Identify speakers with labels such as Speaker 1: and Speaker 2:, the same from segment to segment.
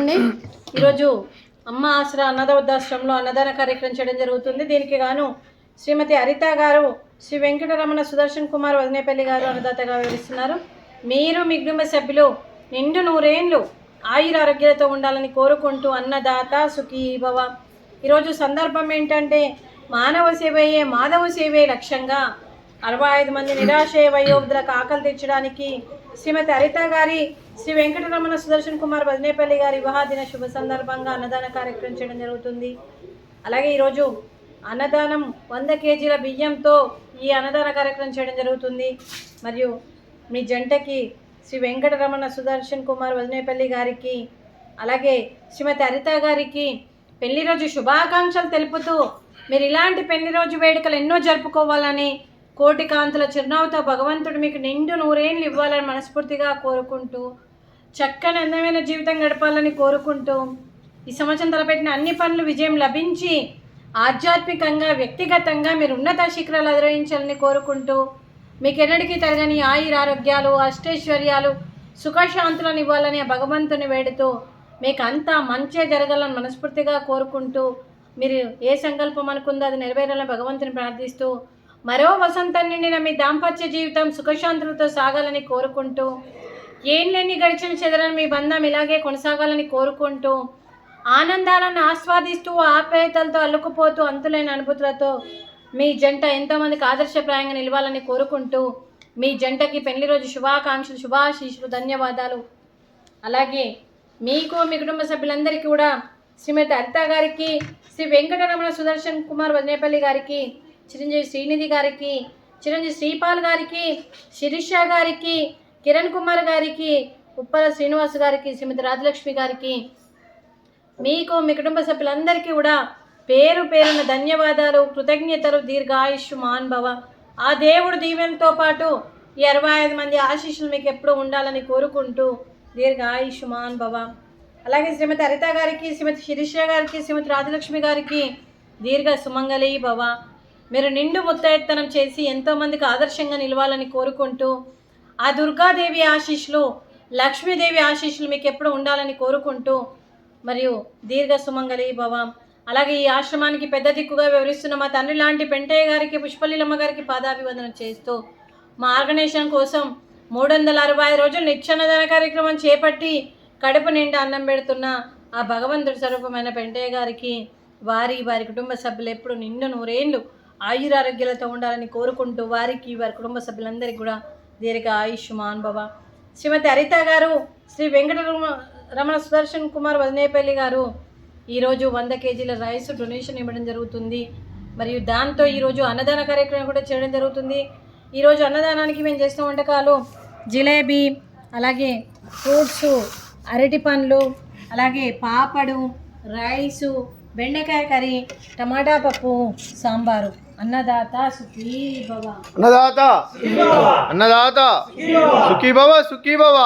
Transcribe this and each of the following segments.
Speaker 1: అండి. ఈరోజు అమ్మ ఆసరా అన్నద వృద్ధాశ్రమంలో అన్నదాన కార్యక్రమం చేయడం జరుగుతుంది. దీనికి గాను శ్రీమతి హరిత గారు, శ్రీ వెంకటరమణ సుదర్శన్ కుమార్ వదినేపల్లి గారు అన్నదాతగా వివరిస్తున్నారు. మీరు మీ కుటుంబ సభ్యులు నిండు నూరేండ్లు ఆయుర ఆరోగ్యాలతో ఉండాలని కోరుకుంటూ అన్నదాత సుఖీ భవ. ఈరోజు సందర్భం ఏంటంటే మానవ సేవయే మాధవ సేవే లక్ష్యంగా 65 మంది నిరాశయ వయోవృద్ధులకు ఆకలి తీర్చడానికి శ్రీమతి హరిత గారి, శ్రీ వెంకటరమణ సుదర్శన్ కుమార్ వదినేపల్లి గారి వివాహ దిన శుభ సందర్భంగా అన్నదాన కార్యక్రమం చేయడం జరుగుతుంది. అలాగే ఈరోజు అన్నదానం 100 కేజీల బియ్యంతో ఈ అన్నదాన కార్యక్రమం చేయడం జరుగుతుంది. మరియు మీ జంటకి శ్రీ వెంకటరమణ సుదర్శన్ కుమార్ వదినేపల్లి గారికి, అలాగే శ్రీమతి హరిత గారికి పెళ్లి రోజు శుభాకాంక్షలు తెలుపుతూ మీరు ఇలాంటి పెళ్లి రోజు వేడుకలు ఎన్నో జరుపుకోవాలని, కోటి కాంతుల చిరునవ్వుతో భగవంతుడు మీకు నిండు నూరేళ్ళు ఇవ్వాలని మనస్ఫూర్తిగా కోరుకుంటూ, చక్కని అందమైన జీవితం గడపాలని కోరుకుంటూ, ఈ సంవత్సరం తలపెట్టిన అన్ని పనులు విజయం లభించి ఆధ్యాత్మికంగా వ్యక్తిగతంగా మీరు ఉన్నత శిఖరాలు అధిరోహించాలని కోరుకుంటూ, మీకు ఎన్నటికీ తరగని ఆయురారోగ్యాలు, అష్టైశ్వర్యాలు, సుఖశాంతులను ఇవ్వాలని ఆ భగవంతుని వేడుతూ మీకు అంతా మంచే జరగాలని మనస్ఫూర్తిగా కోరుకుంటూ, మీరు ఏ సంకల్పం అనుకుందో అది నెరవేరాలని భగవంతుని ప్రార్థిస్తూ, మరో వసంతం నిండిన మీ దాంపత్య జీవితం సుఖశాంతులతో సాగాలని కోరుకుంటూ, ఏంలేని గడిచిన చెదరని మీ బంధం ఇలాగే కొనసాగాలని కోరుకుంటూ, ఆనందాలను ఆస్వాదిస్తూ ఆప్యాయతలతో అల్లుకుపోతూ అంతులేని అనుభూతులతో మీ జంట ఎంతోమందికి ఆదర్శప్రాయంగా నిలవాలని కోరుకుంటూ, మీ జంటకి పెళ్లి రోజు శుభాకాంక్షలు, శుభాశీస్సులు, ధన్యవాదాలు. అలాగే మీకు మీ కుటుంబ సభ్యులందరికీ కూడా శ్రీమతి హరిత గారికి, శ్రీ వెంకటరమణ సుదర్శన్ కుమార్ వదినేపల్లి గారికి, చిరంజీవి శ్రీనిధి గారికి, చిరంజీవి శ్రీపాల్ గారికి, శిరీష గారికి, కిరణ్ కుమార్ గారికి, ఉప్పల శ్రీనివాస్ గారికి, శ్రీమతి రాజలక్ష్మి గారికి, మీకు మీ కుటుంబ సభ్యులందరికీ కూడా పేరు పేరున ధన్యవాదాలు, కృతజ్ఞతలు, దీర్ఘాయుష్మాన్ భవ. ఆ దేవుడు దీవెనతో పాటు ఈ 65 మంది ఆశీస్సులు మీకు ఎప్పుడూ ఉండాలని కోరుకుంటూ దీర్ఘాయుష్మాన్ భవ. అలాగే శ్రీమతి హరిత గారికి, శ్రీమతి శిరీష గారికి, శ్రీమతి రాజలక్ష్మి గారికి దీర్ఘ సుమంగళి భవ. మీరు నిండు ముత్తైత్తనం చేసి ఎంతోమందికి ఆదర్శంగా నిలవాలని కోరుకుంటూ, ఆ దుర్గాదేవి ఆశీస్సులు, లక్ష్మీదేవి ఆశీస్సులు మీకు ఎప్పుడు ఉండాలని కోరుకుంటూ, మరియు దీర్ఘ సుమంగళి భవ. అలాగే ఈ ఆశ్రమానికి పెద్ద దిక్కుగా వివరిస్తున్న మా తండ్రి లాంటి పెంటయ్య గారికి, పుష్పలీలమ్మ గారికి పాదాభివందనం చేస్తూ, మా ఆర్గనైజేషన్ కోసం 365 రోజులు నిత్యాన్నదాన కార్యక్రమం చేపట్టి కడుపు నిండా అన్నం పెడుతున్న ఆ భగవంతుడి స్వరూపమైన పెంటయ్య గారికి, వారి కుటుంబ సభ్యులు ఎప్పుడు నిండు నూరేళ్ళు ఆయురారోగ్యాలతో ఉండాలని కోరుకుంటూ, వారికి వారి కుటుంబ సభ్యులందరికీ కూడా దీర్ఘ ఆయుష్మాన్ భవ. శ్రీమతి హరిత గారు, శ్రీ వెంకటరమణ సుదర్శన్ కుమార్ వదినేపల్లి గారు ఈరోజు 100 కేజీల రైస్ డొనేషన్ ఇవ్వడం జరుగుతుంది. మరియు దాంతో ఈరోజు అన్నదాన కార్యక్రమం కూడా చేయడం జరుగుతుంది. ఈరోజు అన్నదానానికి మేము చేసిన వంటకాలు జిలేబీ, అలాగే ఫ్రూట్సు, అరటి పండ్లు, అలాగే పాపడు, రైసు, బెండకాయ కర్రీ, టమాటా పప్పు, సాంబారు. అన్నదాత సుఖీ భవ.
Speaker 2: అన్నదాత అన్నదాత సుఖీ భవ, సుఖీ భవ,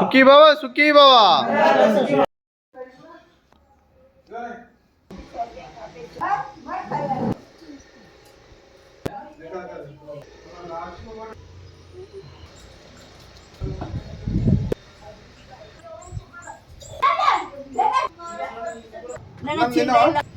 Speaker 2: సుఖీ భవ, సుఖీ భవ.
Speaker 3: నేను